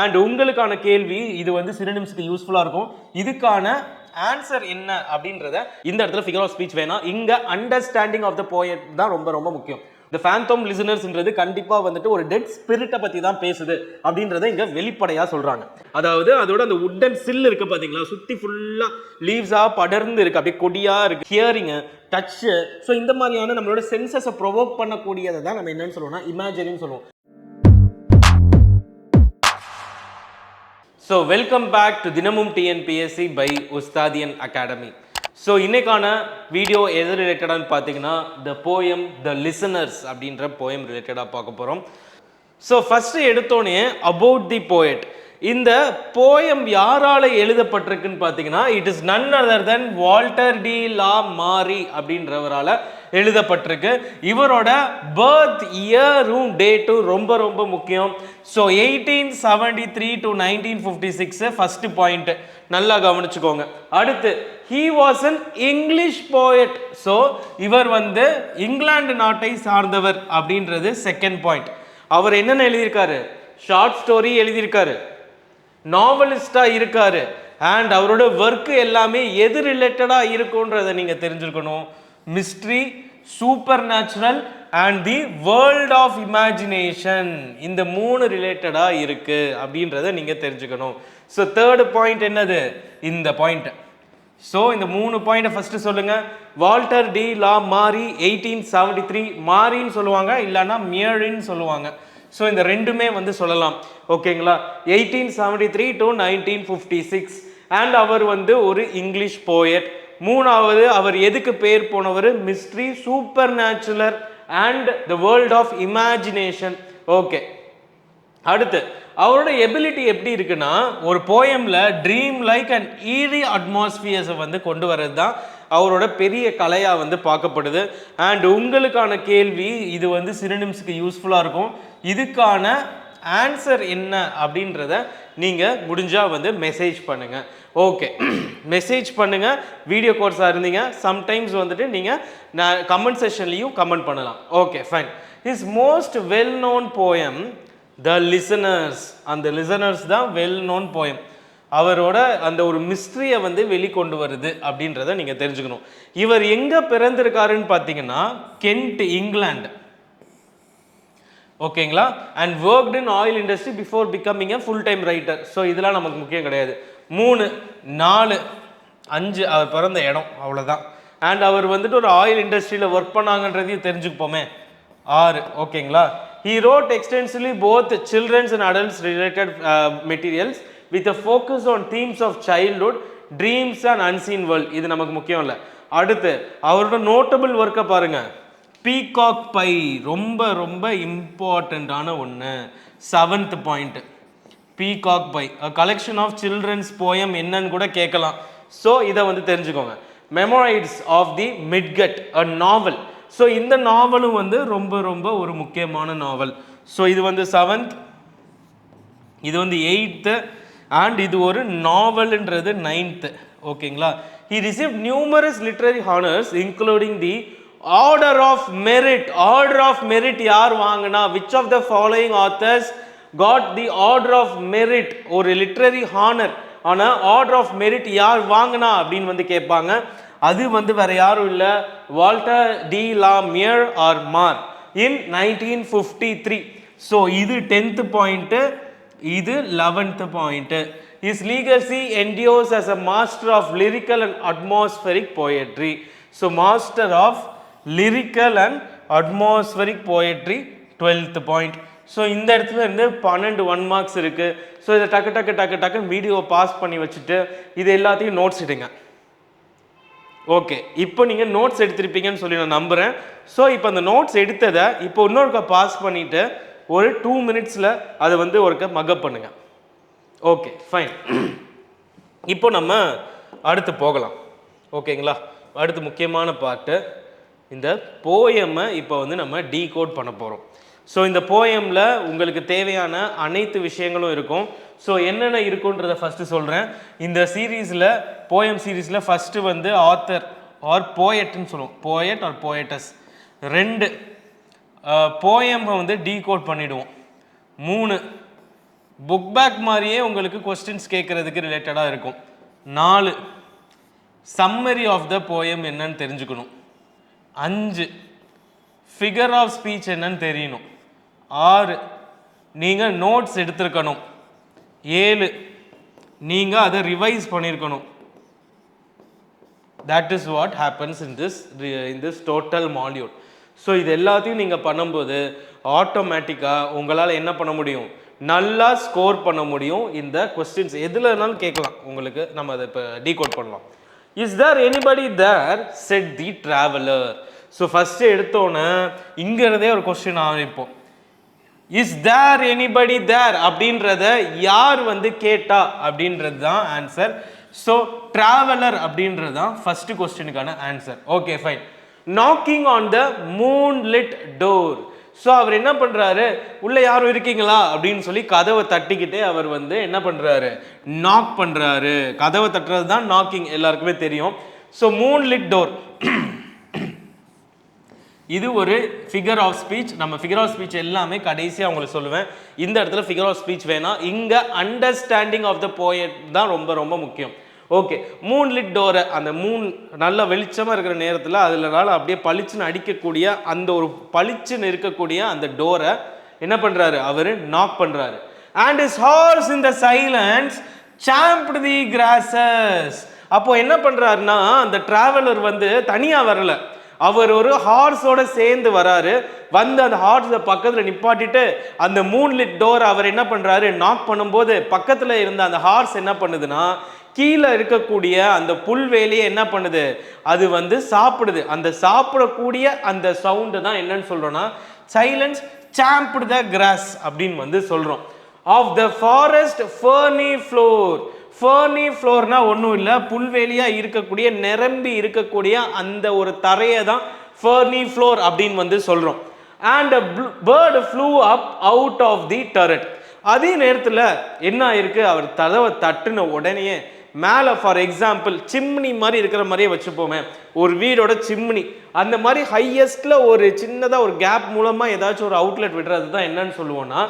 And உங்களுக்கான கேள்வி இது வந்து சினோனிம்ஸ்க்கு யூஸ்ஃபுல்லா இருக்கும். இதுக்கான ஆன்சர் என்ன அப்படின்றத இந்த இடத்துல ஃபிகர் ஆஃப் ஸ்பீச் வேணாம். இங்க அண்டர்ஸ்டாண்டிங் ஆஃப் த போயட் தான் ரொம்ப ரொம்ப முக்கியம். இந்த ஃபேந்தோம் லிசனர்ஸ்ன்றது கண்டிப்பா வந்துட்டு ஒரு டெட் ஸ்பிரிட்டை பத்தி தான் பேசுது அப்படின்றத இங்க வெளிப்படையா சொல்றாங்க. அதாவது அதோட அந்த உட்டன் சில் இருக்கு பாத்தீங்களா, சுத்தி ஃபுல்லா லீவ்ஸா படர்ந்து இருக்கு, அப்படியே கொடியா இருக்கு. ஹியரிங், டச், ஸோ இந்த மாதிரியான நம்மளோட சென்சஸை ப்ரொவோக் பண்ணக்கூடியதை தான் நம்ம என்னன்னு சொல்லுவோம்னா இமேஜினின்னு சொல்லுவோம். ஸோ வெல்கம் பேக் டு தினமும் TNPSC by Ustadian academy. So இன்னைக்கான வீடியோ எது ரிலேட்டடான்னு பார்த்தீங்கன்னா த போயம் த லிசனர்ஸ் அப்படின்ற போயம் ரிலேட்டடாக பார்க்க போகிறோம். ஸோ ஃபஸ்ட்டு எடுத்தோடனே அபவுட் தி போயட். இந்த போயம் யாரால எழுதப்பட்டிருக்குன்னு பார்த்தீங்கன்னா it is none other than Walter de la Mare அப்படின்றவரால் எழுதப்பட்டிருக்கு. இவரோட பர்த் இயரும் டேட்டும் ரொம்ப ரொம்ப முக்கியம். ஸோ 1873 to 1956 ஃபர்ஸ்ட் பாயிண்ட் நல்லா கவனிச்சுக்கோங்க. அடுத்து he was an English poet. So இவர் வந்து இங்கிலாந்து நாட்டை சார்ந்தவர் அப்படின்றது செகண்ட் பாயிண்ட். அவர் என்னென்ன எழுதியிருக்காரு? ஷார்ட் ஸ்டோரி எழுதியிருக்காரு, நாவலிஸ்டா இருக்காரு, அண்ட் அவரோட ஒர்க் எல்லாமே எது ரிலேட்டடா இருக்குன்றதை நீங்க தெரிஞ்சிருக்கணும். Mystery, supernatural and the world of imagination, இந்த மூணு ரிலேட்டடா இருக்கு அப்படின்றத நீங்க தெரிஞ்சுக்கணும். ஸோ தேர்ட் பாயிண்ட் என்னது? இந்த பாயிண்ட். ஸோ இந்த மூணு பாயிண்ட் ஃபர்ஸ்ட் சொல்லுங்க. வால்டர் டி லா மாரி 1873, மாரின்னு சொல்லுவாங்க இல்லைன்னா மியரின்னு சொல்லுவாங்க. ஸோ இந்த ரெண்டுமே வந்து சொல்லலாம். ஓகேங்களா? 1873 to 1956 அண்ட் அவர் வந்து ஒரு இங்கிலீஷ் போயட். மூணாவது அவர் எதுக்கு பேர் போனவர்? Mystery, supernatural and the world of imagination. Okay, அடுத்து அவரோட எபிலிட்டி எப்படி இருக்குன்னா ஒரு போயம்ல ட்ரீம் லைக் அண்ட் ஈரி அட்மாஸ்பியர்ஸை வந்து கொண்டு வர்றது தான் அவரோட பெரிய கலையா வந்து பார்க்கப்படுது. அண்ட் உங்களுக்கான கேள்வி இது வந்து சினோனிம்ஸ்க்கு யூஸ்ஃபுல்லா இருக்கும். இதுக்கான ஆன்சர் என்ன அப்படின்றத நீங்க முடிஞ்சா வந்து மெசேஜ் பண்ணுங்க. ஓகே, மெசேஜ் பண்ணுங்க. வீடியோ கோர்ஸா இருந்தீங்க சம்டைம்ஸ் வந்துட்டு நீங்க கமெண்ட் செஷன்லையும் கமெண்ட் பண்ணலாம். Okay fine. His most well known poem the listeners. அந்த லிசனர்ஸ் தான் வெல் நோன் போயம். அவரோட அந்த ஒரு மிஸ்ட்ரியை வந்து வெளிக்கொண்டு வருது அப்படின்றத நீங்க தெரிஞ்சுக்கணும். இவர் எங்க பிறந்திருக்காருன்னு பார்த்தீங்கன்னா கென்ட், இங்கிலாந்து. ஓகேங்களா? And worked in oil industry before becoming a full time writer. So இதெல்லாம் நமக்கு முக்கியம் கிடையாது. 3, 4, 5 அவர் பிறந்த இடம் அவ்வளோதான். அண்ட் அவர் வந்துட்டு ஒரு ஆயில் இண்டஸ்ட்ரியில் ஒர்க் பண்ணாங்கன்றதையும் தெரிஞ்சுப்போமே. 6, ஓகேங்களா? He wrote extensively both children's and adults related materials with a focus on themes of childhood, dreams and unseen world. இது நமக்கு முக்கியம் இல்லை. அடுத்து அவரோட நோட்டபிள் ஒர்க்கை பாருங்க. பீகாக் பை ரொம்ப ரொம்ப இம்பார்ட்டண்ட்டான ஒன்று. 7th point Peacock Pie collection of children's poem என்னன்னு கூட கேட்கலாம். ஸோ இதை வந்து தெரிஞ்சுக்கோங்க. Memoirs of the midget, a novel. So இந்த நாவலும் வந்து ரொம்ப ரொம்ப ஒரு முக்கியமான நாவல். ஸோ இது வந்து 7th, இது வந்து 8th அண்ட் இது ஒரு நாவல்ன்றது 9th. ஓகேங்களா? He received numerous literary honors including the Order of Merit. Order of Merit யார் வாங்கினா? Which of the following authors got the Order of Merit? ஒரு லிட்ரரி ஹானர் ஆனா ஆர்டர் ஆஃப் மெரிட் யார் வாங்கினா அப்படின்னு வந்து கேட்பாங்க. அது வந்து வேற யாரும் இல்லை, வால்டர் டி லா மியர் ஆர் மார் இன் 1953. ஸோ இது 10th பாயிண்ட், இது 11th point. His legacy endures as a master of lyrical and atmospheric poetry. So master of lyrical and atmospheric poetry 12th point. So இந்த இடத்துல இருந்து 12 1 மார்க்ஸ் இருக்கு. ஸோ இதை டக்கு டக்கு டக்கு டக்குன்னு வீடியோ பாஸ் பண்ணி வச்சுட்டு இது எல்லாத்தையும் நோட்ஸ் எடுங்க. ஓகே, இப்போ நீங்கள் நோட்ஸ் எடுத்திருப்பீங்கன்னு சொல்லி நான் நம்புகிறேன். ஸோ இப்போ அந்த நோட்ஸ் எடுத்ததை இப்போ இன்னொருக்கா பாஸ் பண்ணிவிட்டு ஒரு 2 minutesல அதை வந்து ஒருக்க மக்கப் பண்ணுங்க. Okay fine. இப்போ நம்ம அடுத்து போகலாம். ஓகேங்களா? அடுத்து முக்கியமான பார்ட்டு இந்த போயமை இப்போ வந்து நம்ம டீகோட் பண்ண போகிறோம். ஸோ இந்த போயமில் உங்களுக்கு தேவையான அனைத்து விஷயங்களும் இருக்கும். ஸோ என்னென்ன இருக்குன்றதை ஃபஸ்ட்டு சொல்கிறேன். இந்த சீரீஸில் போயம் சீரீஸில் ஃபஸ்ட்டு வந்து ஆத்தர் ஆர் போயட்னு சொல்லுவோம், போயட் ஆர் போயட்டஸ். 2 போயமை வந்து டீகோட் பண்ணிவிடுவோம். 3 புக் பேக் மாதிரியே உங்களுக்கு கொஸ்டின்ஸ் கேட்கறதுக்கு ரிலேட்டடாக இருக்கும். 4 சம்மரி ஆஃப் த போயம் என்னன்னு தெரிஞ்சுக்கணும். 5 ஃபிகர் ஆஃப் ஸ்பீச் என்னன்னு தெரியணும். 6 நீங்கள் நோட்ஸ் எடுத்திருக்கணும். 7 நீங்கள் அதை ரிவைஸ் பண்ணியிருக்கணும். that is what happens in this total module. So இது எல்லாத்தையும் நீங்கள் பண்ணும்போது ஆட்டோமேட்டிக்காக உங்களால் என்ன பண்ண முடியும், நல்லா ஸ்கோர் பண்ண முடியும். இந்த கொஸ்டின்ஸ் எதுலனாலும் கேட்கலாம் உங்களுக்கு, நம்ம அதை இப்போ டீகோட் பண்ணலாம். Is there anybody there said the traveller. So first எடுத்தோன்னே இங்கிறதே ஒரு கொஸ்டின் ஆரம்பிப்போம். இஸ் தேர் எனிபடி தேர் அப்படின்றத யார் வந்து கேட்டா அப்படின்றது தான் ஆன்சர். ஸோ டிராவலர் அப்படின்றது தான் ஃபர்ஸ்ட் கொஸ்டினுக்கான answer. Okay fine. Knocking on the moonlit door. So அவர் என்ன பண்றாரு, உள்ள யாரும் இருக்கீங்களா அப்படின்னு சொல்லி கதவை தட்டிக்கிட்டே அவர் வந்து என்ன பண்றாரு, நாக் பண்றாரு. கதவை தட்டுறது தான் நாக்கிங், எல்லாருக்குமே தெரியும். ஸோ மூன்லிட் டோர் இது ஒரு ஃபிகர் ஆஃப் ஸ்பீச். நம்ம ஃபிகர் ஆஃப் ஸ்பீச் எல்லாமே கடைசியாக உங்களுக்கு சொல்லுவேன். இந்த இடத்துல ஃபிகர் ஆஃப் ஸ்பீச் வேணாம், இங்கே அண்டர்ஸ்டாண்டிங் ஆஃப் த போயட் தான் ரொம்ப ரொம்ப முக்கியம். ஓகே, மூன்லிட் டோரை, அந்த மூன் நல்ல வெளிச்சமாக இருக்கிற நேரத்தில் அதில் அப்படியே பளிச்சுன்னு அடிக்கக்கூடிய அந்த ஒரு பளிச்சுன்னு இருக்கக்கூடிய அந்த டோரை என்ன பண்ணுறாரு, அவர் நாக் பண்ணுறாரு. And his horse in the silence champed the grasses. அப்போ என்ன பண்ணுறாருன்னா, அந்த டிராவலர் வந்து தனியாக வரல, அவர் ஒரு ஹார்ஸோட சேர்ந்து வராரு. வந்து அந்த ஹார்ஸை பக்கத்தில் நிப்பாட்டிட்டு அந்த மூன்லிட் டோர் அவர் என்ன பண்றாரு, நாக் பண்ணும்போது பக்கத்தில் இருந்த அந்த ஹார்ஸ் என்ன பண்ணுதுன்னா, கீழே இருக்கக்கூடிய அந்த புல்வெளியை என்ன பண்ணுது, அது வந்து சாப்பிடுது. அந்த சாப்பிடக்கூடிய அந்த சவுண்டு தான் என்னன்னு சொல்றோம்னா சைலன்ஸ் சாம்ப்ட் த கிராஸ் அப்படின்னு வந்து சொல்றோம். Of the forest ferny floor. Ferny ஃப்ளோர்னா ஒன்றும் இல்லை, புல்வெளியாக இருக்கக்கூடிய நிரம்பி இருக்கக்கூடிய அந்த ஒரு தரையை தான் ஃபர்னி ஃப்ளோர் அப்படின்னு வந்து சொல்கிறோம். And a bird flew up out of the turret. அதே நேரத்தில் என்ன ஆயிருக்கு, அவர் கதவை தட்டுன உடனே மேலே ஃபார் எக்ஸாம்பிள் சிம்னி மாதிரி இருக்கிற மாதிரியே வச்சுப்போமே, ஒரு வீடோட சிம்னி அந்த மாதிரி ஹையஸ்ட்ல ஒரு சின்னதாக ஒரு கேப் மூலமாக ஏதாச்சும் ஒரு அவுட்லெட் விடுறது தான் என்னன்னு சொல்லுவோம்னா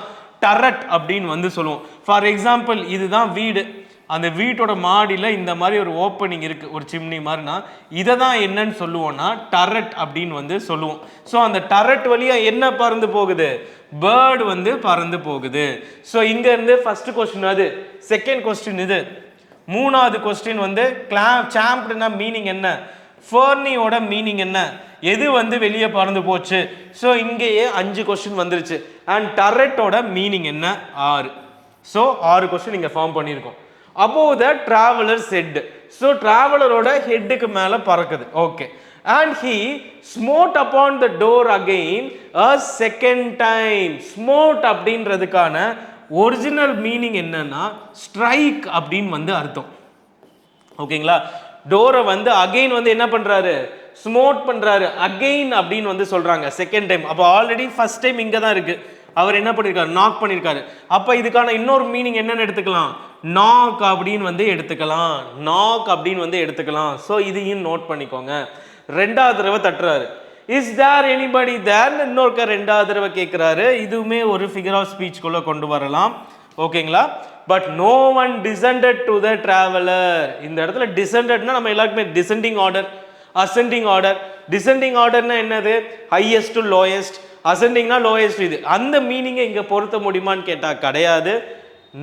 டரட் அப்படின்னு வந்து சொல்லுவோம். ஃபார் எக்ஸாம்பிள் இதுதான் வீடு, அந்த வீட்டோட மாடியில் இந்த மாதிரி ஒரு ஓப்பனிங் இருக்குது, ஒரு சிம்னி மாதிரினா இதை தான் என்னன்னு சொல்லுவோம்னா டரட் அப்படின்னு வந்து சொல்லுவோம். ஸோ அந்த டரட் வழியாக என்ன பறந்து போகுது, பேர்டு வந்து பறந்து போகுது. ஸோ இங்கேருந்து ஃபர்ஸ்ட் கொஸ்டின் அது, செகண்ட் கொஸ்டின் இது, மூணாவது கொஸ்டின் வந்து சாம்ப்டுனா மீனிங் என்ன, ஃபர்னியோட மீனிங் என்ன, எது வந்து வெளியே பறந்து போச்சு. ஸோ இங்கேயே 5 கொஸ்டின் வந்துருச்சு. அண்ட் டரட்டோட மீனிங் என்ன, 6. ஸோ 6 கொஸ்டின் இங்கே ஃபார்ம் பண்ணியிருக்கோம். above the traveler's head. So travelerோட ஹெட்டுக்கு மேல பறக்குது. Okay. And he smote upon the door again a second time. Smote அப்படின்றதுக்கான ஒரிஜினல் மீனிங் என்னன்னா ஸ்ட்ரைக் அப்படின்னு வந்து அர்த்தம். ஓகேங்களா, டோரை வந்து அகைன் வந்து என்ன பண்றாரு, ஸ்மோட் பண்றாரு. அகைன் அப்படின்னு வந்து சொல்றாங்க செகண்ட் டைம். அப்போ ஆல்ரெடி ஃபர்ஸ்ட் டைம் இங்க தான் இருக்கு, அவர் என்ன பண்ணிருக்காரு, நாக் பண்ணிருக்காரு. அப்ப இதுக்கான இன்னொரு மீனிங் என்னன்னு எடுத்துக்கலாம், நாக் அப்படின்னு வந்து எடுத்துக்கலாம், நாக் அப்படின்னு வந்து எடுத்துக்கலாம். ஸோ இதையும் நோட் பண்ணிக்கோங்க. ரெண்டாவது தடவை தட்டுறாரு, இஸ் தேர் எனிபடி தேர், இன்னொருக்க ரெண்டாவது தடவை கேட்கிறாரு. இதுவுமே ஒரு ஃபிகர் ஆஃப் ஸ்பீச்குள்ள கொண்டு வரலாம். ஓகேங்களா, but no one descended to the traveller. இந்த இடத்துல டிசெண்டட்னா நம்ம எல்லாருக்குமே descending order, ascending order. Descending ஆர்டர்னா என்னது, ஹையஸ்ட் டு லோயஸ்ட், அசெண்டிங்னா லோயஸ்ட். இது அந்த மீனிங்கை இங்க பொருத்த முடியுமான்னு கேட்டா கிடையாது.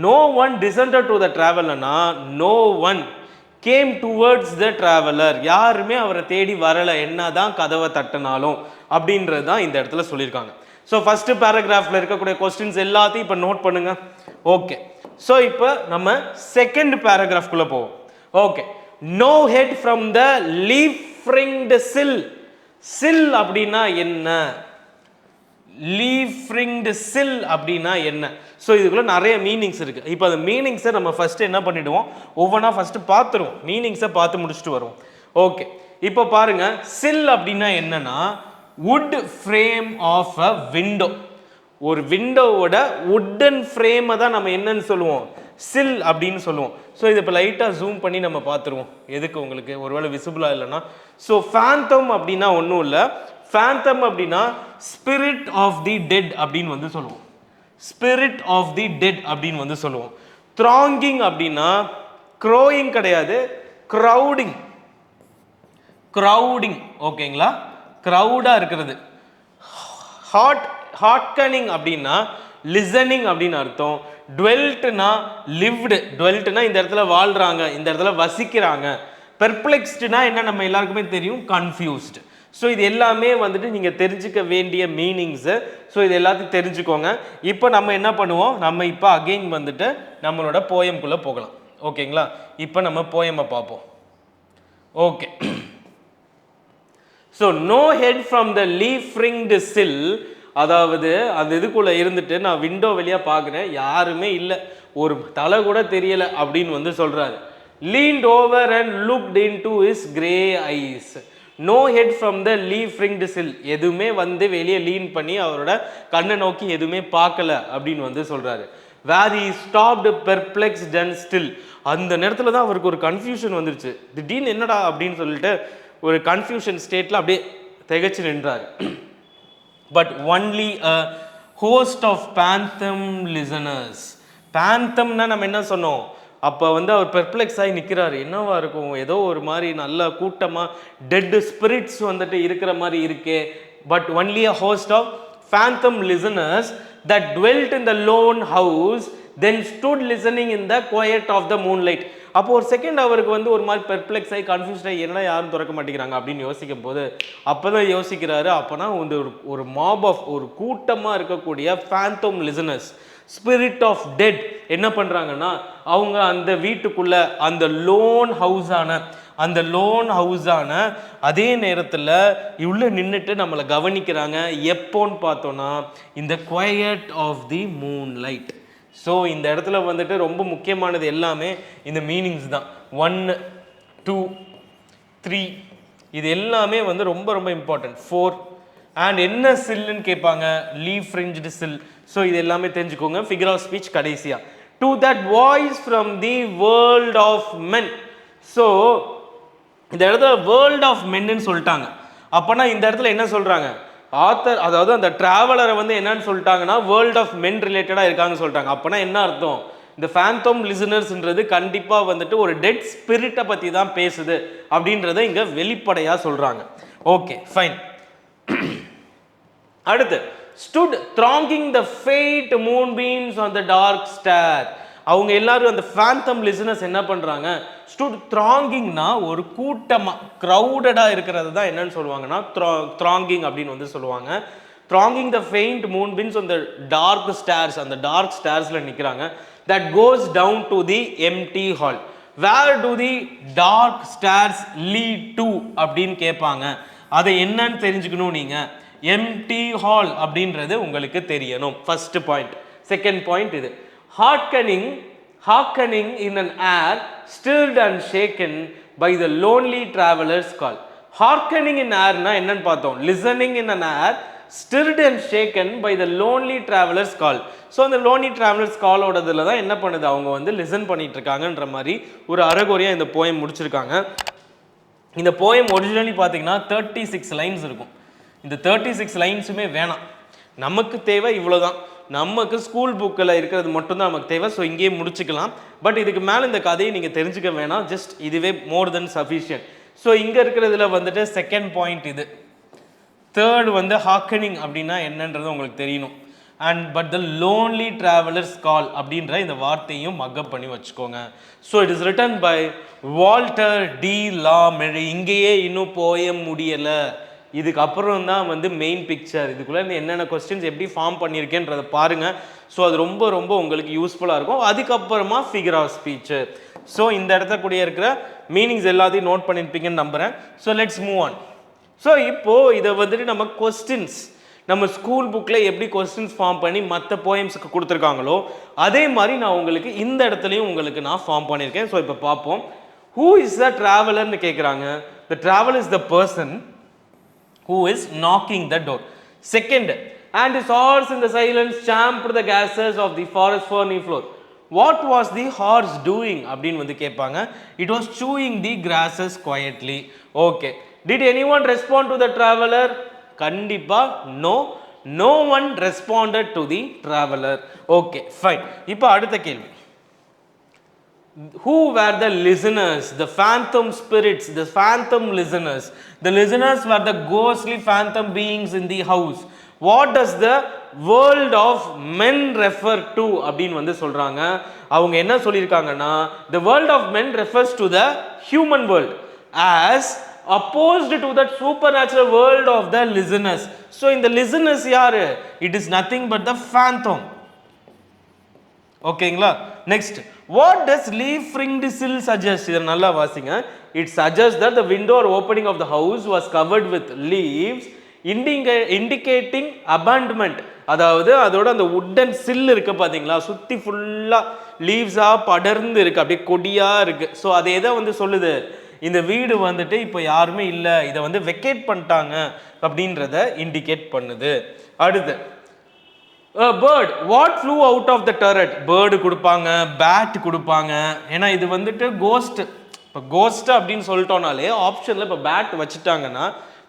No one descended to the டிராவலர்னா no one came towards the traveller. யாருமே அவரை தேடி வரல, என்னதான் கதவை தட்டினாலும் அப்படின்றது தான் இந்த இடத்துல சொல்லியிருக்காங்க. ஸோ ஃபர்ஸ்ட் பேராகிராஃப்ல இருக்கக்கூடிய கொஸ்டின்ஸ் எல்லாத்தையும் இப்போ நோட் பண்ணுங்க. ஓகே, ஸோ இப்போ நம்ம செகண்ட் பேராகிராஃப்குள்ள போவோம். Okay, no head from the leaf fringed sill. Sill அப்படின்னா என்ன, லீஃப் ஃப்ரிங்க்டு சில் அப்படின்னா என்ன? ஸோ இதுக்குள்ள நிறைய மீனிங்ஸ் இருக்கு. இப்போ அந்த மீனிங்ஸை நம்ம ஃபர்ஸ்ட் என்ன பண்ணிடுவோம், ஒவ்வொன்றா ஃபர்ஸ்ட் பார்த்துருவோம், மீனிங்ஸை பார்த்து முடிச்சுட்டு வருவோம். ஓகே, இப்போ பாருங்க, சில் அப்படின்னா என்னன்னா wood frame of a window. ஒரு விண்டோவோட வுட்டன் ஃப்ரேமை தான் நம்ம என்னன்னு சொல்லுவோம், சில் அப்படின்னு சொல்லுவோம். ஸோ இதை இப்போ லைட்டாக ஜூம் பண்ணி நம்ம பார்த்துருவோம், எதுக்கு உங்களுக்கு ஒருவேளை விசிபிளாக இல்லைன்னா. ஸோ ஃபேந்தம் அப்படின்னா ஒன்றும் இல்லை, ஃபேந்தம் அப்படின்னா ஸ்பிரிட் ஆஃப் தி டெட் அப்படின்னு வந்து சொல்லுவோம். ஸ்பிரிட் ஆஃப் தி டெட் அப்படின்னு வந்து சொல்லுவோம். த்ராங்கிங் அப்படின்னா க்ரோயிங் கிடையாது, க்ரௌடிங். க்ரௌடிங் ஓகேங்களா, க்ரௌடாக இருக்கிறது. ஹார்ட்கனிங் அப்படின்னா லிசனிங் அப்படின்னு அர்த்தம். டுவெல்ட்னா லிவ்டு, டுவெல்ட்னா இந்த இடத்துல வாழ்றாங்க, இந்த இடத்துல வசிக்கிறாங்க. பெர்ப்ளெக்ஸ்டுனா என்ன நம்ம எல்லாருக்குமே தெரியும், கன்ஃபியூஸ்டு. ஸோ இது எல்லாமே வந்துட்டு நீங்கள் தெரிஞ்சுக்க வேண்டிய மீனிங்ஸு. ஸோ இது எல்லாத்தையும் தெரிஞ்சுக்கோங்க. இப்போ நம்ம என்ன பண்ணுவோம், நம்ம இப்போ அகெயின் வந்துட்டு நம்மளோட போயம்குள்ளே போகலாம். ஓகேங்களா, இப்போ நம்ம போயமை பார்ப்போம். Okay, so no head from the leaf fringed sill, அதாவது அந்த இதுக்குள்ளே இருந்துட்டு நான் விண்டோ வழியாக பார்க்குறேன், யாருமே இல்லை, ஒரு தலை கூட தெரியலை அப்படின்னு வந்து சொல்கிறாரு. leaned over and looked into his grey eyes. No head from the leaf ringed sill. எதுவுமே வந்து வெளியே லீன் பண்ணி அவரோட கண்ணை நோக்கி எதுவுமே பார்க்கல அப்படின்னு வந்து சொல்கிறாரு. where he stopped perplexed and still. அந்த நேரத்தில் தான் அவருக்கு ஒரு கன்ஃபியூஷன் வந்துருச்சு. திடீர்னு என்னடா அப்படின்னு சொல்லிட்டு ஒரு கன்ஃபியூஷன் ஸ்டேட்டில் அப்படியே திகைச்சு நின்றார். But only a host of phantom listeners. பேந்தம்னா நம்ம என்ன சொன்னோம், அப்போ வந்து அவர் பெர்ப்ளெக்ஸ் ஆகி நிற்கிறாரு. என்னவா இருக்கும், ஏதோ ஒரு மாதிரி நல்ல கூட்டமாக டெட் ஸ்பிரிட்ஸ் வந்துட்டு இருக்கிற மாதிரி இருக்கே. But only a host of phantom listeners that dwelt in the lone house then stood listening in the quiet of the moonlight. அப்போ ஒரு செகண்ட் அவருக்கு வந்து ஒரு மாதிரி பெர்ப்ளெக்ஸ் ஆகி கன்ஃபியூஸ்ட் ஆகி என்னடா யாரும் திறக்க மாட்டேங்கிறாங்க அப்படின்னு யோசிக்கும் போது அப்போதான் யோசிக்கிறாரு, அப்போனா வந்து ஒரு மாப் ஆஃப், ஒரு கூட்டமாக இருக்கக்கூடிய phantom listeners, spirit of dead என்ன பண்ணுறாங்கன்னா அவங்க அந்த வீட்டுக்குள்ள அந்த லோன் ஹவுஸான அதே நேரத்தில் உள்ள நின்றுட்டு நம்மளை கவனிக்கிறாங்க. எப்போன்னு பார்த்தோன்னா இந்த குவையட் ஆஃப் தி மூன்லைட். ஸோ இந்த இடத்துல வந்துட்டு ரொம்ப முக்கியமானது எல்லாமே இந்த மீனிங்ஸ் தான். 1, 2, 3 இது எல்லாமே வந்து ரொம்ப ரொம்ப இம்பார்ட்டன்ட். 4 அண்ட் என்ன சில்லுன்னு கேட்பாங்க, லீஃப் ஃப்ரிஞ்ச்டு சில். ஸோ இது எல்லாமே தெரிஞ்சுக்கோங்க. ஃபிகர் ஆஃப் ஸ்பீச் கடைசியா, to that voice from the world of men. So இந்த இடத்துல வேர்ல்ட் ஆஃப் மென்னு சொல்லிட்டாங்க. அப்போனா இந்த இடத்துல என்ன சொல்கிறாங்க, ஆத்தர் அதாவது அந்த டிராவலரை வந்து என்னன்னு சொல்லிட்டாங்கன்னா வேர்ல்ட் ஆஃப் மென் ரிலேட்டடாக இருக்காங்கன்னு சொல்லிட்டாங்க. அப்போனா என்ன அர்த்தம், இந்த ஃபேந்தம் லிசனர்ஸ்ன்றது கண்டிப்பாக வந்துட்டு ஒரு டெட் ஸ்பிரிட்டை பற்றி தான் பேசுது அப்படின்றத இங்கே வெளிப்படையாக சொல்கிறாங்க. Okay fine. அடுத்து stood thronging the faint moonbeams on the dark star. அவங்க எல்லாரும் அந்த phantom listeners என்ன பண்றாங்க, stood throngingனா ஒரு கூட்டமா crowdedா இருக்கிறது தான் என்னன்னு சொல்லுவாங்கன்னா thronging அப்படின்னு வந்து சொல்லுவாங்க. thronging the faint moonbeams on the dark stairs, அந்த dark stairsல நிக்கிறாங்க. that goes down to the empty hall. where do the dark stairs lead to அப்படின்னு கேட்பாங்க. அதை என்னன்னு தெரிஞ்சுக்கணும் நீங்க. எம்டி ஹால் அப்படின்றது உங்களுக்கு தெரியணும். First point. செகண்ட் பாயிண்ட் இது hearkening in an air stirred and shaken by the lonely travelers call. hearkening in air னா என்னன்னு பார்த்தோம், listening in an air stirred and shaken by the lonely travelers call. So அந்த lonely travelers call ஓடதுல தான் என்ன பண்ணுது, அவங்க வந்து listen பண்ணிட்டு இருக்காங்கன்ற மாதிரி ஒரு அரைகுறையாக இந்த போயம் முடிச்சிருக்காங்க. இந்த போயம் ஒரிஜினலி பார்த்தீங்கன்னா 36 லைன்ஸ் இருக்கும். இந்த 36 லைன்ஸுமே வேணாம், நமக்கு தேவை இவ்வளோதான். நமக்கு ஸ்கூல் புக்கில் இருக்கிறது மட்டும்தான் நமக்கு தேவை. ஸோ இங்கேயே முடிச்சுக்கலாம். பட் இதுக்கு மேலே இந்த கதையை நீங்கள் தெரிஞ்சுக்க வேணாம், ஜஸ்ட் இதுவே மோர் தென் சஃபிஷியன்ட். ஸோ இங்கே இருக்கிறதுல வந்துட்டு செகண்ட் பாயிண்ட் இது. தேர்ட் வந்து ஹார்க்கனிங் அப்படின்னா என்னன்றது உங்களுக்கு தெரியணும். And but the lonely traveller's call அப்படின்ற இந்த வார்த்தையும் மக்கப் பண்ணி வச்சுக்கோங்க. So it is written by Walter de la Mare. இங்கேயே இன்னும் போயம் முடியலை, இதுக்கப்புறம் தான் வந்து மெயின் பிக்சர். இதுக்குள்ளே என்னென்ன கொஸ்டின்ஸ் எப்படி ஃபார்ம் பண்ணியிருக்கேன்றதை பாருங்கள். ஸோ அது ரொம்ப ரொம்ப உங்களுக்கு யூஸ்ஃபுல்லாக இருக்கும். அதுக்கப்புறமா ஃபிகர் ஆஃப் ஸ்பீச்சு. ஸோ இந்த இடத்துல கூடிய இருக்கிற மீனிங்ஸ் எல்லாத்தையும் நோட் பண்ணியிருப்பீங்கன்னு நம்புகிறேன். So let's move on. So இப்போது இதை வந்துட்டு நம்ம கொஸ்டின்ஸ், நம்ம ஸ்கூல் புக்கில் எப்படி கொஸ்டின்ஸ் ஃபார்ம் பண்ணி மற்ற போயம்ஸுக்கு கொடுத்துருக்காங்களோ அதே மாதிரி நான் உங்களுக்கு இந்த இடத்துலையும் உங்களுக்கு நான் ஃபார்ம் பண்ணியிருக்கேன். ஸோ இப்போ பார்ப்போம். ஹூ இஸ் த ட்ராவலர்னு கேட்குறாங்க. த travel is the person who is knocking the door. Second, and his horse in the silence champed the gases of the forest ferny floor. What was the horse doing அப்படின்னு வந்து கேட்பாங்க. It was chewing the grasses quietly. Okay, did anyone respond to the traveler? கண்டிப்பா no. no one responded to the traveler. Okay, fine. இப்போ அடுத்த கேள்வி. Who were the listeners, the phantom spirits, the phantom listeners? The listeners were the ghostly phantom beings in the house. What does the world of men refer to அப்படின்னு வந்து சொல்றாங்க. அவங்க என்ன சொல்லியிருக்காங்கன்னா, the world of men refers to the human world as opposed to that supernatural world of the listeners. So in the listeners யாரு? It is nothing but the phantom. ஓகேங்களா? Next, what does leaf ringed sill suggest? இத நல்லா வாசிங்க. It suggests that the window or opening of the house was covered with leaves indicating abandonment. அதாவது அதோட அந்த wooden sill இருக்கு பாத்தீங்களா, சுத்தி ஃபுல்லா லீவ்ஸா படர்ந்து இருக்கு, அப்படியே கொடியா இருக்கு. ஸோ அது எதை வந்து சொல்லுது? இந்த வீடு வந்துட்டு இப்போ யாருமே இல்லை, இதை வந்து வெக்கேட் பண்ணிட்டாங்க அப்படின்றத இண்டிகேட் பண்ணுது. அடுத்து, a bird, what flew out of the turret? bird கொடுப்பாங்க, bat கொடுப்பாங்க. ஏன்னா இது வந்துட்டு கோஸ்ட். இப்போ கோஸ்ட் அப்படின்னு சொல்லிட்டோம்னாலே ஆப்ஷனில் இப்போ பேட் வச்சுட்டாங்கன்னா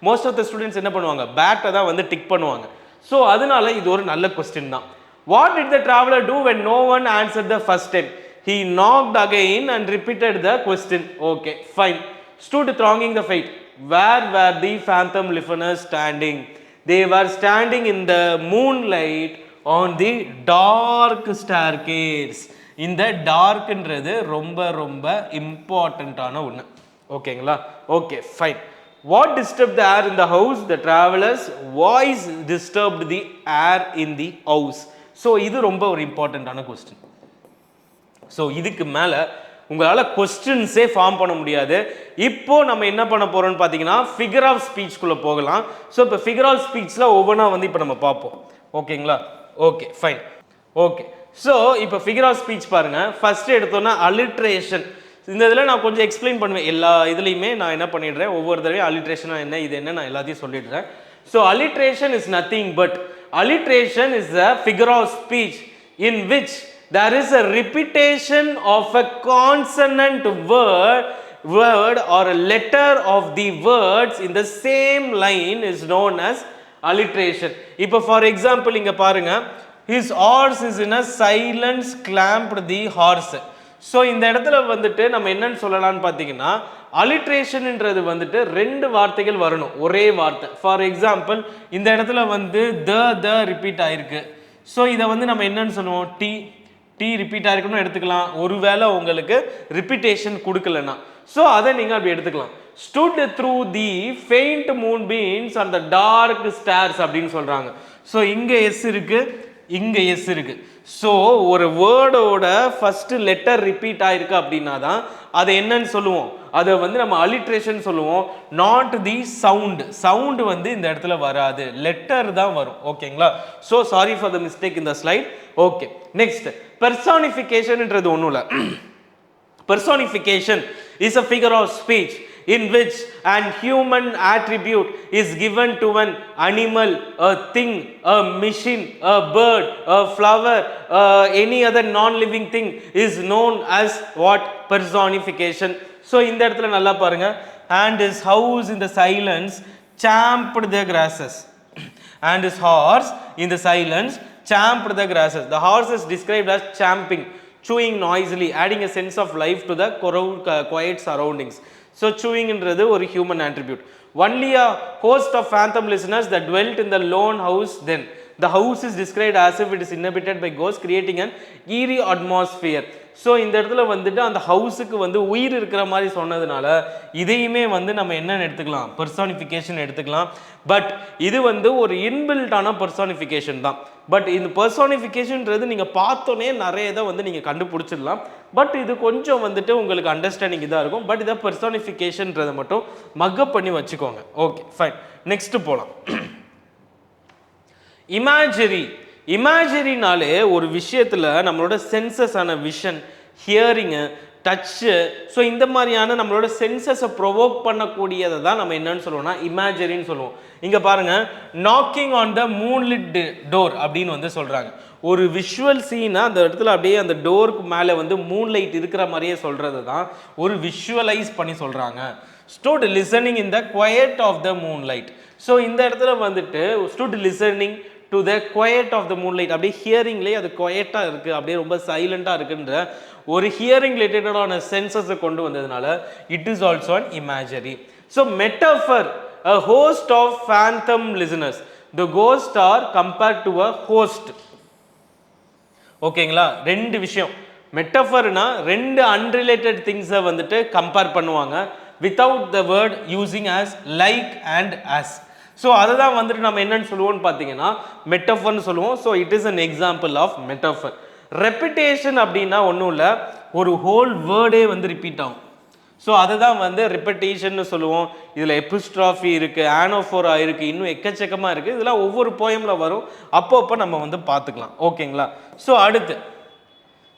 மோஸ்ட் ஆஃப் த ஸ்டூடெண்ட்ஸ் என்ன பண்ணுவாங்க? பேட்டை தான் வந்து டிக் பண்ணுவாங்க. ஸோ அதனால இது ஒரு நல்ல கொஸ்டின் தான். What did the traveler do when no one answered the first time? He knocked again and repeated the question. Okay, fine. Stood thronging the fight. Where were the phantom listeners standing? They were standing in the moonlight on the dark staircase. இந்த டார்க்ன்றது ரொம்ப ரொம்ப இம்பார்ட்டண்ட்டான ஒன்று. ஓகேங்களா? Okay, fine. What disturbed the air in the house? The traveler's voice disturbed the air in the house. So இது ரொம்ப ஒரு இம்பார்ட்டண்ட்டான கொஸ்டின். ஸோ இதுக்கு மேலே உங்களால் கொஸ்டின்ஸே ஃபார்ம் பண்ண முடியாது. இப்போ நம்ம என்ன பண்ண போகிறோம்னு பார்த்தீங்கன்னா ஃபிகர் ஆஃப் ஸ்பீச்குள்ளே போகலாம். ஸோ இப்போ ஃபிகர் ஆஃப் ஸ்பீச்சில் ஒவ்வொன்றா வந்து இப்போ நம்ம பார்ப்போம். ஓகேங்களா? Okay, fine. ஓகே, ஸோ இப்போ ஃபிகர் ஆஃப் ஸ்பீச் பாருங்கள். ஃபஸ்ட்டு எடுத்தோன்னா அலிட்ரேஷன். இந்த இதில் நான் கொஞ்சம் எக்ஸ்பிளைன் பண்ணுவேன். எல்லா இதுலேயுமே நான் என்ன பண்ணிடுறேன், ஒவ்வொரு தடவையும் அலிட்ரேஷனாக என்ன, இது என்ன, நான் எல்லாத்தையும் சொல்லிடுறேன். So alliteration is nothing but, alliteration is a figure of speech in which there is a repetition of a consonant word or a letter of the words in the same line is known as alliteration. இப்போ for example இங்க பாருங்க, his horse is in a silence clamped the horse. So இந்த இடத்துல வந்துட்டு நம்ம என்னன்னு சொல்லலாம்னு பார்த்தீங்கன்னா, அலிட்ரேஷன்ன்றது வந்துட்டு ரெண்டு வார்த்தைகள் வரணும், ஒரே வார்த்தை. ஃபார் எக்ஸாம்பிள் இந்த இடத்துல வந்து த ரிப்பீட் ஆயிருக்கு. ஸோ இதை வந்து நம்ம என்னன்னு சொல்லுவோம்? டி ரிப்பீட் ஆயிருக்குன்னு எடுத்துக்கலாம். ஒருவேளை உங்களுக்கு ரிப்பீட்டேஷன் கொடுக்கலன்னா ஸோ அதை நீங்கள் அப்படி எடுத்துக்கலாம். Stood through the faint moonbeams on the dark stairs அப்படின்னு சொல்கிறாங்க. ஸோ இங்கே எஸ் இருக்கு, இங்கே எஸ் இருக்கு. ஸோ ஒரு வேர்டோட ஃபஸ்ட்டு லெட்டர் ரிப்பீட் ஆயிருக்கு அப்படின்னா தான் அதை என்னன்னு சொல்லுவோம்? அதை வந்து நம்ம அலிட்ரேஷன் சொல்லுவோம். நாட் தி சவுண்டு வந்து இந்த இடத்துல வராது, லெட்டர் தான் வரும். ஓகேங்களா? So sorry for the mistake இந்த ஸ்லைட். ஓகே, நெக்ஸ்ட் பெர்சானிஃபிகேஷன்ன்றது ஒன்றும் இல்லை. Personification is a figure of speech in which an human attribute is given to an animal, a thing, a machine, a bird, a flower, any other non-living thing is known as what? Personification. So இந்த இடத்துல நல்லா பாருங்க. And his house in the silence champed the grasses. And his horse in the silence champed the grasses. The horse is described as champing, chewing noisily, adding a sense of life to the quiet surroundings. So chewing என்றது ஒரு human attribute. Only a host of phantom listeners that dwelt in the lone house then. The house is described as if it is inhabited by ghosts, creating an eerie atmosphere. So இந்த இடத்துல வந்துட்டு அந்த ஹவுஸுக்கு வந்து உயிர் இருக்கிற மாதிரி சொன்னதுனால இதையுமே வந்து நம்ம என்னன்னு எடுத்துக்கலாம்? பெர்சானிஃபிகேஷன் எடுத்துக்கலாம். பட் இது வந்து ஒரு இன்பில்ட்டான பெர்சானிஃபிகேஷன் தான். பட் இந்த பெர்சானிஃபிகேஷன்ன்றது நீங்கள் பார்த்தோன்னே நிறைய இதை வந்து நீங்கள் கண்டுபிடிச்சிடலாம். பட் இது கொஞ்சம் வந்துட்டு உங்களுக்கு அண்டர்ஸ்டாண்டிங் இதாக இருக்கும். பட் இதை பெர்சானிஃபிகேஷன்றதை மட்டும் மக்கப் பண்ணி வச்சுக்கோங்க. Okay, fine. நெக்ஸ்ட் போகலாம். இமேஜரினாலே ஒரு விஷயத்தில் நம்மளோட சென்சஸான விஷன், ஹியரிங்கு, டச்சு, ஸோ இந்த மாதிரியான நம்மளோட சென்சஸை ப்ரொவோக் பண்ணக்கூடியதை தான் நம்ம என்னன்னு சொல்லுவோம்னா இமேஜரின்னு சொல்லுவோம். இங்கே பாருங்கள், knocking on the moonlit door அப்படின்னு வந்து சொல்கிறாங்க. ஒரு விஷுவல் சீனை அந்த இடத்துல அப்படியே அந்த டோருக்கு மேலே வந்து மூன்லைட் இருக்கிற மாதிரியே சொல்கிறது தான் ஒரு விஷுவலைஸ் பண்ணி சொல்கிறாங்க. Stood listening in the quiet of the moonlight. So இந்த இடத்துல வந்துட்டு stood listening to the quiet of the moonlight. அப்படியே ஹியரிங்லேயே அது குவைட்டாக இருக்குது, அப்படியே ரொம்ப சைலண்ட்டாக இருக்குன்ற ஒரு ஹியரிங் ரிலேட்டடான சென்சஸை கொண்டு வந்ததுனால it is also an imagery. So metaphor, a host of phantom listeners. The ghosts are compared to a host. ஓகேங்களா? ரெண்டு விஷயம். மெட்டஃபர்னா ரெண்டு அன்ரிலேட்டட் திங்ஸை வந்துட்டு கம்பேர் பண்ணுவாங்க without the word using as like and as. So அதை தான் வந்துட்டு நம்ம என்னன்னு சொல்லுவோம்னு பார்த்தீங்கன்னா மெட்டஃபர்னு சொல்லுவோம். So it is an example of metaphor. Repetition அப்படின்னா ஒன்றும் இல்லை, ஒரு ஹோல் வேர்டே வந்து ரிப்பீட் ஆகும். ஸோ அதை தான் வந்து ரிப்பட்டேஷன்னு சொல்லுவோம். இதில் எபிஸ்ட்ராஃபி இருக்குது, ஆனோஃபோரா இருக்குது, இன்னும் எக்கச்சக்கமாக இருக்குது. இதெல்லாம் ஒவ்வொரு போயமில் வரும், அப்பப்போ நம்ம வந்து பார்த்துக்கலாம். ஓகேங்களா? ஸோ அடுத்து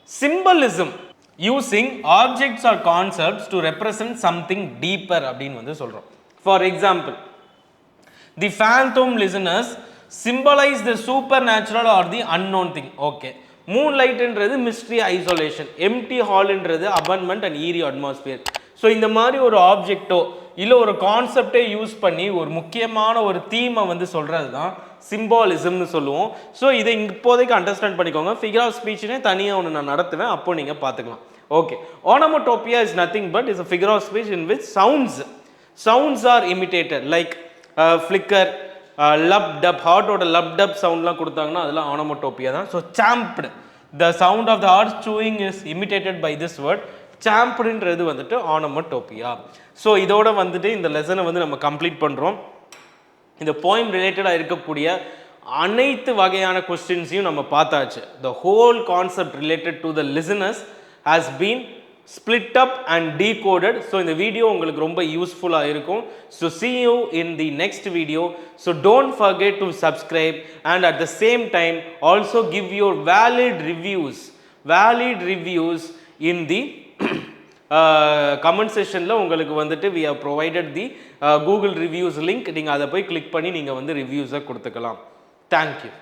symbolism, using objects or concepts to represent something deeper அப்படின்னு வந்து சொல்கிறோம். For example, the phantom listeners symbolize the supernatural or the unknown thing. Okay, மூன்லைட்ன்றது மிஸ்ட்ரி ஐசோலேஷன், எம்டி ஹால்ன்றது abandonment and eerie atmosphere. So இந்த மாதிரி ஒரு ஆப்ஜெக்டோ இல்லை ஒரு கான்செப்டே யூஸ் பண்ணி ஒரு முக்கியமான ஒரு தீமை வந்து சொல்கிறது தான் சிம்பாலிசம்னு சொல்லுவோம். ஸோ இதை இப்போதைக்கு அண்டர்ஸ்டாண்ட் பண்ணிக்கோங்க. ஃபிகர் ஆஃப் ஸ்பீச்னே தனியாக ஒன்று நான் நடத்துவேன், அப்போ நீங்கள் பார்த்துக்கலாம். Okay, onomatopoeia is nothing but is a figure of speech in which sounds are imitated like flicker, lub dub, ஹார்ட்டோட லப் டப் சவுண்ட்லாம் கொடுத்தாங்கன்னா அதெல்லாம் ஆனோமோட்டோபியா தான். So champed, the sound of the heart chewing is imitated by this word. சாம்ப்டுன்றது வந்துட்டு onomatopoeia. So இதோட வந்துட்டு இந்த லெசனை வந்து நம்ம கம்ப்ளீட் பண்ணுறோம். இந்த போயம் ரிலேட்டடாக இருக்கக்கூடிய அனைத்து வகையான கொஸ்டின்ஸையும் நம்ம பார்த்தாச்சு. The whole concept related to the listeners has been split up and decoded. So இந்த வீடியோ உங்களுக்கு ரொம்ப யூஸ்ஃபுல்லாக இருக்கும். So see you in the next video. So don't forget to subscribe and at the same time also give your valid reviews in the comment செஷனில் உங்களுக்கு வந்துட்டு we have provided the Google reviews link. நீங்கள் அதை போய் click பண்ணி நீங்கள் வந்து ரிவ்யூஸை கொடுத்துக்கலாம். Thank you.